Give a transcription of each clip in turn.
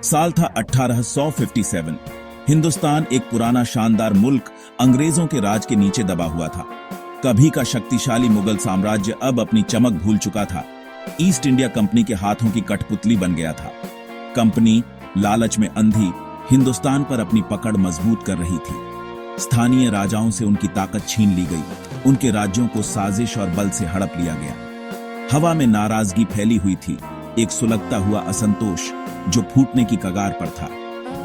साल था 1857। हिंदुस्तान एक पुराना शानदार मुल्क अंग्रेजों के राज के नीचे दबा हुआ था। कभी का शक्तिशाली मुगल साम्राज्य अब अपनी चमक भूल चुका था। ईस्ट इंडिया कंपनी के हाथों की कठपुतली बन गया था। कंपनी लालच में अंधी हिंदुस्तान पर अपनी पकड़ मजबूत कर रही थी। स्थानीय राजाओं से उनकी ताकत छीन ली गई। उनके राज्यों को साजिश और बल से हड़प लिया गया। हवा में नाराजगी फैली हुई थी, एक सुलगता हुआ असंतोष जो फूटने की कगार पर था।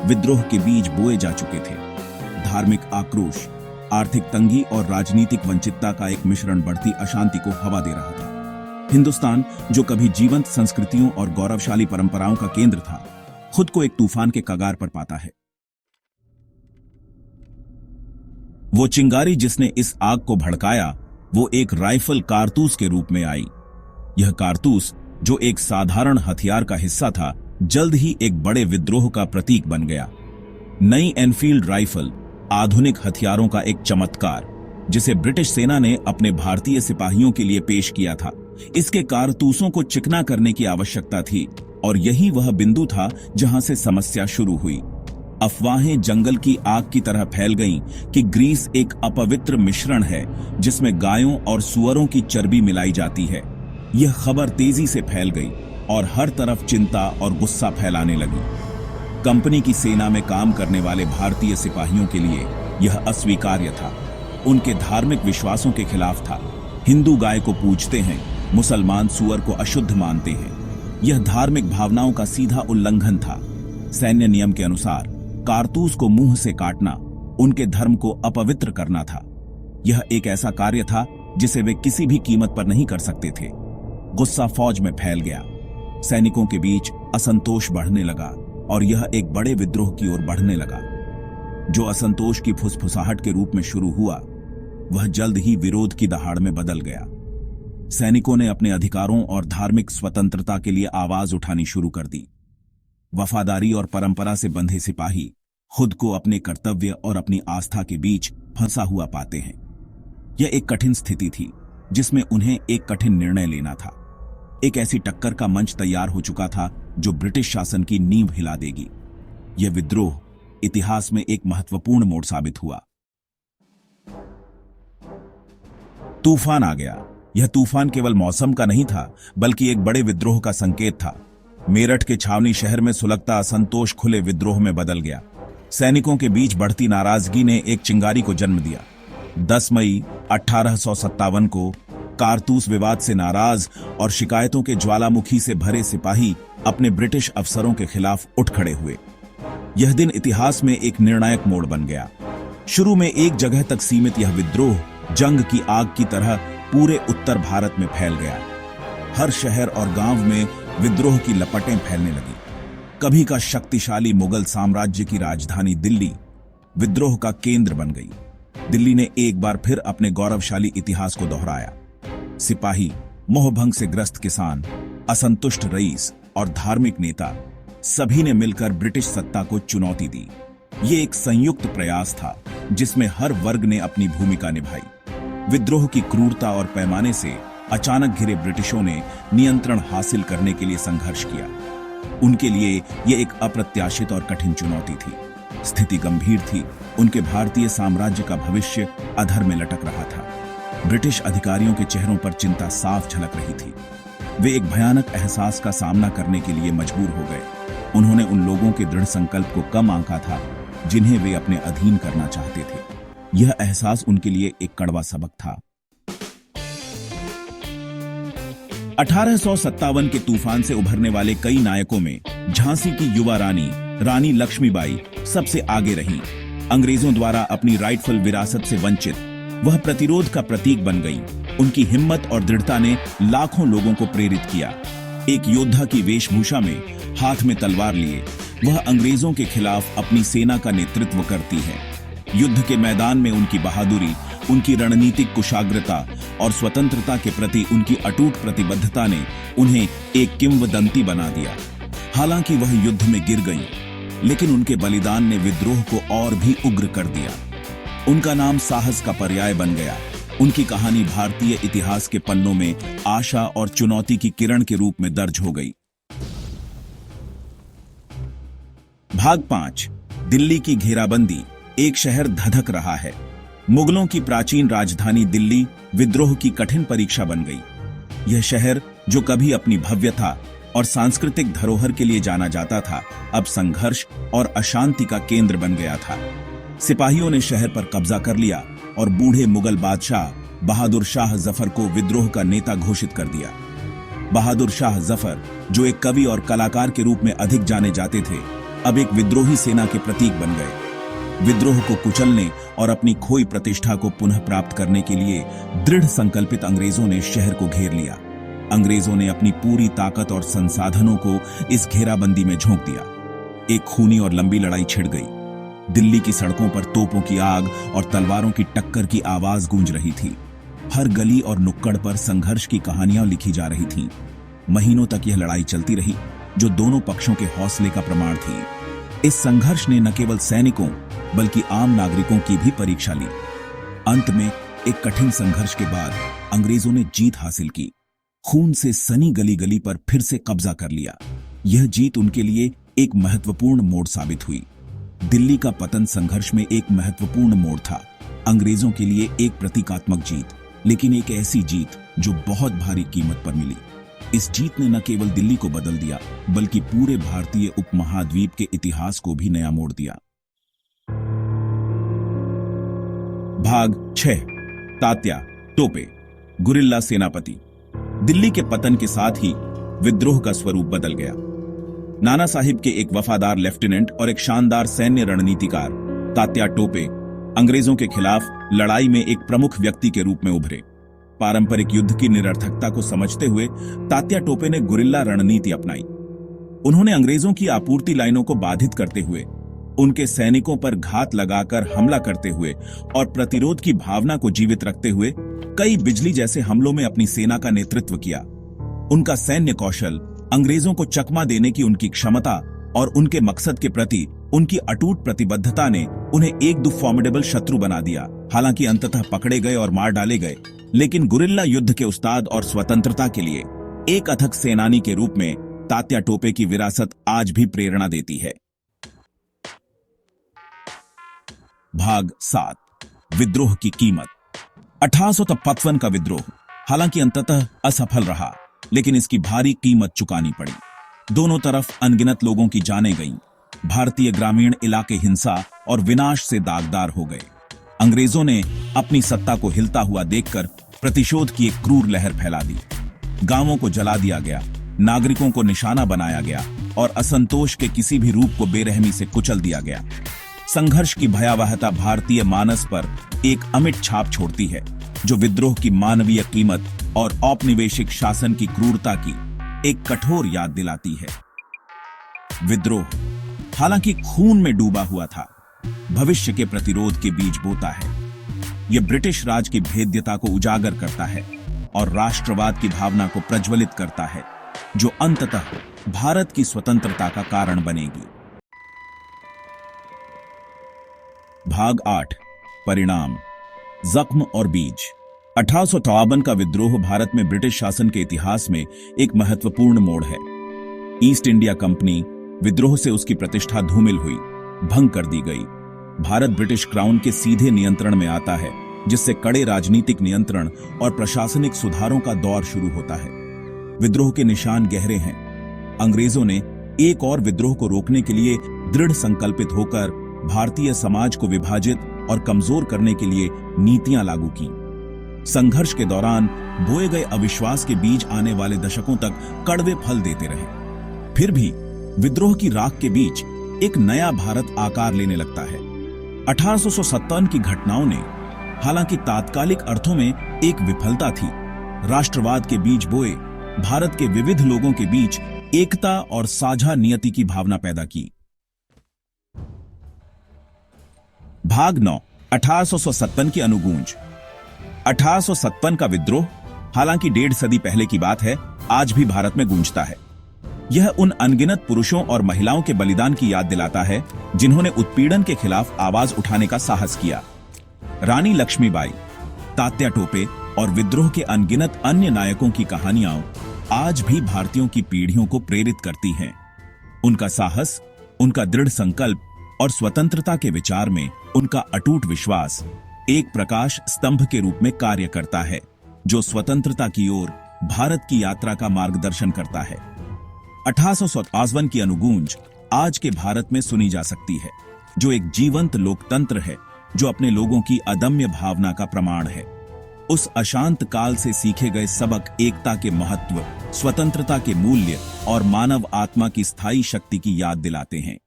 विद्रोह के बीज बोए जा चुके थे। धार्मिक आक्रोश, आर्थिक तंगी और राजनीतिक वंचितता का एक मिश्रण बढ़ती अशांति को हवा दे रहा था। हिंदुस्तान, जो कभी जीवंत संस्कृतियों और गौरवशाली परंपराओं का केंद्र था, खुद को एक तूफान के कगार पर पाता है। वो चिंगारी जिसने इस आग को भड़काया, वो एक राइफल कारतूस के रूप में आई। यह कारतूस, जो एक साधारण हथियार का हिस्सा था, जल्द ही एक बड़े विद्रोह का प्रतीक बन गया। नई एनफील्ड राइफल, आधुनिक हथियारों का एक चमत्कार, जिसे ब्रिटिश सेना ने अपने भारतीय सिपाहियों के लिए पेश किया था। इसके कारतूसों को चिकना करने की आवश्यकता थी, और यही वह बिंदु था जहां से समस्या शुरू हुई। अफवाहें जंगल की आग की तरह फैल गईं कि ग्रीस एक अपवित्र मिश्रण है जिसमें गायों और सुअरों की चर्बी मिलाई जाती है। यह खबर तेजी से फैल गई और हर तरफ चिंता और गुस्सा फैलाने लगी। कंपनी की सेना में काम करने वाले भारतीय सिपाहियों के लिए यह अस्वीकार्य था। उनके धार्मिक विश्वासों के खिलाफ था। हिंदू गाय को पूजते हैं, मुसलमान सुअर को अशुद्ध मानते हैं। यह धार्मिक भावनाओं का सीधा उल्लंघन था। सैन्य नियम के अनुसार कारतूस को मुंह से काटना उनके धर्म को अपवित्र करना था। यह एक ऐसा कार्य था जिसे वे किसी भी कीमत पर नहीं कर सकते थे। गुस्सा फौज में फैल गया। सैनिकों के बीच असंतोष बढ़ने लगा और यह एक बड़े विद्रोह की ओर बढ़ने लगा। जो असंतोष की फुसफुसाहट के रूप में शुरू हुआ, वह जल्द ही विरोध की दहाड़ में बदल गया। सैनिकों ने अपने अधिकारों और धार्मिक स्वतंत्रता के लिए आवाज उठानी शुरू कर दी। वफादारी और परंपरा से बंधे सिपाही खुद को अपने कर्तव्य और अपनी आस्था के बीच फंसा हुआ पाते हैं। यह एक कठिन स्थिति थी जिसमें उन्हें एक कठिन निर्णय लेना था। एक ऐसी टक्कर का मंच तैयार हो चुका था जो ब्रिटिश शासन की नींव हिला देगी। यह विद्रोह इतिहास में एक महत्वपूर्ण मोड़ साबित हुआ। तूफान आ गया। यह तूफान केवल मौसम का नहीं था, बल्कि एक बड़े विद्रोह का संकेत था। मेरठ के छावनी शहर में सुलगता असंतोष खुले विद्रोह में बदल गया। सैनिकों के बीच बढ़ती नाराजगी ने एक चिंगारी को जन्म दिया। 10 मई 1857 को कारतूस विवाद से नाराज और शिकायतों के ज्वालामुखी से भरे सिपाही अपने ब्रिटिश अफसरों के खिलाफ उठ खड़े हुए। यह दिन इतिहास में एक निर्णायक मोड़ बन गया। शुरू में एक जगह तक सीमित यह विद्रोह जंग की आग की तरह पूरे उत्तर भारत में फैल गया। हर शहर और गांव में विद्रोह की लपटें फैलने लगी। कभी का शक्तिशाली मुगल साम्राज्य की राजधानी दिल्ली विद्रोह का केंद्र बन गई। दिल्ली ने एक बार फिर अपने गौरवशाली इतिहास को दोहराया। सिपाही, मोहभंग से ग्रस्त किसान, असंतुष्ट रईस और धार्मिक नेता, सभी ने मिलकर ब्रिटिश सत्ता को चुनौती दी। ये एक संयुक्त प्रयास था जिसमें हर वर्ग ने अपनी भूमिका निभाई। विद्रोह की क्रूरता और पैमाने से अचानक घिरे ब्रिटिशों ने नियंत्रण हासिल करने के लिए संघर्ष किया। उनके लिए यह एक अप्रत्याशित और कठिन चुनौती थी। स्थिति गंभीर थी। उनके भारतीय साम्राज्य का भविष्य अधर में लटक रहा था। ब्रिटिश अधिकारियों के चेहरों पर चिंता साफ झलक रही थी। वे एक भयानक एहसास का सामना करने के लिए मजबूर हो गए। उन्होंने उन लोगों के दृढ़ संकल्प को कम आंका था जिन्हें वे अपने अधीन करना चाहते थे। यह एहसास उनके लिए एक कड़वा सबक था। 1857 के तूफान से उभरने वाले कई नायकों में झांसी की युवा रानी रानी लक्ष्मीबाई सबसे आगे रहीं। अंग्रेजों द्वारा अपनी राइटफुल विरासत से वंचित वह प्रतिरोध का प्रतीक बन गई। उनकी हिम्मत और दृढ़ता ने लाखों लोगों को प्रेरित किया। एक योद्धा की वेशभूषा में, हाथ में तलवार लिए, वह अंग्रेजों के खिलाफ अपनी सेना का नेतृत्व करती है। युद्ध के मैदान में उनकी बहादुरी, उनकी रणनीतिक कुशाग्रता और स्वतंत्रता के प्रति उनकी अटूट प्रतिबद्धता ने उन्हें एक किंवदंती बना दिया। हालांकि वह युद्ध में गिर गईं, लेकिन उनके बलिदान ने विद्रोह को और भी उग्र कर दिया। उनका नाम साहस का पर्याय बन गया। उनकी कहानी भारतीय इतिहास के पन्नों में आशा और चुनौती की किरण के रूप में दर्ज हो गई। भाग 5। दिल्ली की घेराबंदी। एक शहर धधक रहा है। मुगलों की प्राचीन राजधानी दिल्ली विद्रोह की कठिन परीक्षा बन गई। यह शहर जो कभी अपनी भव्यता और सांस्कृतिक धरोहर के लिए जाना जाता था, अब संघर्ष और अशांति का केंद्र बन गया था। सिपाहियों ने शहर पर कब्जा कर लिया और बूढ़े मुगल बादशाह बहादुर शाह जफर को विद्रोह का नेता घोषित कर दिया। बहादुर शाह जफर, जो एक कवि और कलाकार के रूप में अधिक जाने जाते थे, अब एक विद्रोही सेना के प्रतीक बन गए। विद्रोह को कुचलने और अपनी खोई प्रतिष्ठा को पुनः प्राप्त करने के लिए दृढ़ संकल्पित अंग्रेजों ने शहर को घेर लिया। अंग्रेजों ने अपनी पूरी ताकत और संसाधनों को इस घेराबंदी में झोंक दिया। एक खूनी और लंबी लड़ाई छिड़ गई। दिल्ली की सड़कों पर तोपों की आग और तलवारों की टक्कर की आवाज गूंज रही थी। हर गली और नुक्कड़ पर संघर्ष की कहानियां लिखी जा रही थीं। महीनों तक यह लड़ाई चलती रही, जो दोनों पक्षों के हौसले का प्रमाण थी। इस संघर्ष ने न केवल सैनिकों बल्कि आम नागरिकों की भी परीक्षा ली। अंत में एक कठिन संघर्ष के बाद अंग्रेजों ने जीत हासिल की। खून से सनी गली गली पर फिर से कब्जा कर लिया। यह जीत उनके लिए एक महत्वपूर्ण मोड़ साबित हुई। दिल्ली का पतन संघर्ष में एक महत्वपूर्ण मोड़ था। अंग्रेजों के लिए एक प्रतीकात्मक जीत, लेकिन एक ऐसी जीत जो बहुत भारी कीमत पर मिली। इस जीत ने न केवल दिल्ली को बदल दिया, बल्कि पूरे भारतीय उपमहाद्वीप के इतिहास को भी नया मोड़ दिया। भाग 6। तात्या टोपे, गुरिल्ला सेनापति। दिल्ली के पतन के साथ ही विद्रोह का स्वरूप बदल गया। नाना साहिब के एक वफादार लेफ्टिनेंट और एक शानदार सैन्य रणनीतिकार तात्या टोपे अंग्रेजों के खिलाफ लड़ाई में एक प्रमुख व्यक्ति के रूप में उभरे। पारंपरिक युद्ध की निरर्थकता को समझते हुए तात्या टोपे ने गुरिल्ला रणनीति अपनाई। उन्होंने अंग्रेजों की आपूर्ति लाइनों को बाधित करते हुए, उनके सैनिकों पर घात लगाकर हमला करते हुए और प्रतिरोध की भावना को जीवित रखते हुए कई बिजली जैसे हमलों में अपनी सेना का नेतृत्व किया। उनका सैन्य कौशल, अंग्रेजों को चकमा देने की उनकी क्षमता और उनके मकसद के प्रति उनकी अटूट प्रतिबद्धता ने उन्हें एक फॉर्मिडेबल शत्रु बना दिया। हालांकि अंततः पकड़े गए और मार डाले गए, लेकिन गुरिल्ला युद्ध के उस्ताद और स्वतंत्रता के लिए एक अथक सेनानी के रूप में तात्या टोपे की विरासत आज भी प्रेरणा देती है। भाग 7। विद्रोह की कीमत। 1855 का विद्रोह हालांकि अंततः असफल रहा, लेकिन इसकी भारी कीमत चुकानी पड़ी। दोनों तरफ अनगिनत लोगों की जानें गईं। भारतीय ग्रामीण इलाके हिंसा और विनाश से दागदार हो गए। अंग्रेजों ने अपनी सत्ता को हिलता हुआ देखकर प्रतिशोध की एक क्रूर लहर फैला दी। गांवों को जला दिया गया, नागरिकों को निशाना बनाया गया और असंतोष के किसी भी रूप को बेरहमी से कुचल दिया गया। संघर्ष की भयावहता भारतीय मानस पर एक अमिट छाप छोड़ती है, जो विद्रोह की मानवीय कीमत और औपनिवेशिक शासन की क्रूरता की एक कठोर याद दिलाती है। विद्रोह हालांकि खून में डूबा हुआ था, भविष्य के प्रतिरोध के बीज बोता है। यह ब्रिटिश राज की भेद्यता को उजागर करता है और राष्ट्रवाद की भावना को प्रज्वलित करता है, जो अंततः भारत की स्वतंत्रता का कारण बनेगी। भाग 8। परिणाम, जख्म और बीज। 1853 का विद्रोह भारत में ब्रिटिश शासन के इतिहास में एक महत्वपूर्ण मोड़ है। ईस्ट इंडिया कंपनी विद्रोह से उसकी प्रतिष्ठा धूमिल हुई, भंग कर दी गई। भारत ब्रिटिश क्राउन के सीधे नियंत्रण में आता है, जिससे कड़े राजनीतिक नियंत्रण और प्रशासनिक सुधारों का दौर शुरू होता है। विद्रोह के निशान गहरे हैं। अंग्रेजों ने एक और विद्रोह को रोकने के लिए दृढ़ संकल्पित होकर भारतीय समाज को विभाजित और कमजोर करने के लिए नीतियां लागू की। संघर्ष के दौरान बोए गए अविश्वास के बीज आने वाले दशकों तक कड़वे फल देते रहे। फिर भी विद्रोह की राख के बीच एक नया भारत आकार लेने लगता है। 1857 की घटनाओं ने हालांकि तात्कालिक अर्थों में एक विफलता थी, राष्ट्रवाद के बीज बोए, भारत के विविध लोगों के बीच एकता और साझा नियति की भावना पैदा की। भाग 9। 1857 की अनुगूंज। 1857 का विद्रोह हालांकि 1.5 सदी पहले की बात है, आज भी भारत में गूंजता है। यह उन अनगिनत पुरुषों और महिलाओं के बलिदान की याद दिलाता है, जिन्होंने उत्पीड़न के खिलाफ आवाज उठाने का साहस किया। रानी लक्ष्मीबाई, तात्या टोपे और विद्रोह के अनगिनत अन्य नायकों की कहानियां आज भी भारतीयों की पीढ़ियों को प्रेरित करती हैं। उनका साहस, उनका दृढ़ संकल्प और स्वतंत्रता के विचार में उनका अटूट विश्वास एक प्रकाश स्तंभ के रूप में कार्य करता है, जो स्वतंत्रता की ओर भारत की यात्रा का मार्गदर्शन करता है। 1857 की अनुगूंज आज के भारत में सुनी जा सकती है, जो एक जीवंत लोकतंत्र है, जो अपने लोगों की अदम्य भावना का प्रमाण है। उस अशांत काल से सीखे गए सबक एकता के महत्व, स्वतंत्रता के मूल्य और मानव आत्मा की स्थायी शक्ति की याद दिलाते हैं।